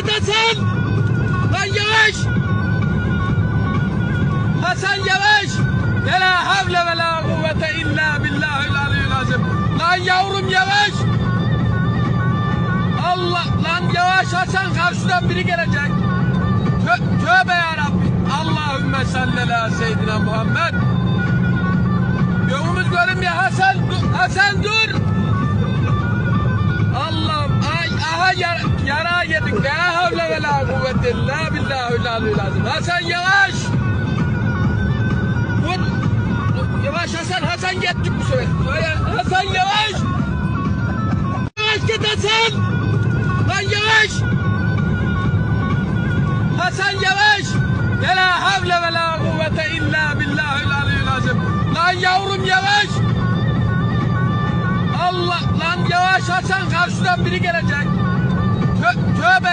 Hasan! Lan yavaş! Hasan yavaş! Ve la havle ve la kuvvete illa billahil aliyyil azim. Lan yavrum yavaş! Allah! Lan yavaş Hasan, karşıdan biri gelecek. Tövbe yarabbi. Allahümme salli ala seyyidina Muhammed. Yolumuz görünmüyor Hasan. Hasan dur! Allah'ım, aha yara yedik. La havle ve la kuvvete illa billahil aliyyil azim. Hasan yavaş! Dur! Yavaş Hasan, Hasan gittik bu sefer. Hasan yavaş! Yavaş git Hasan! Lan yavaş! Hasan yavaş! Ve la havle ve la kuvvete illa billahil aliyyil azim. Lan yavrum yavaş! Allah! Lan yavaş Hasan, karşıdan biri gelecek. Tövbe!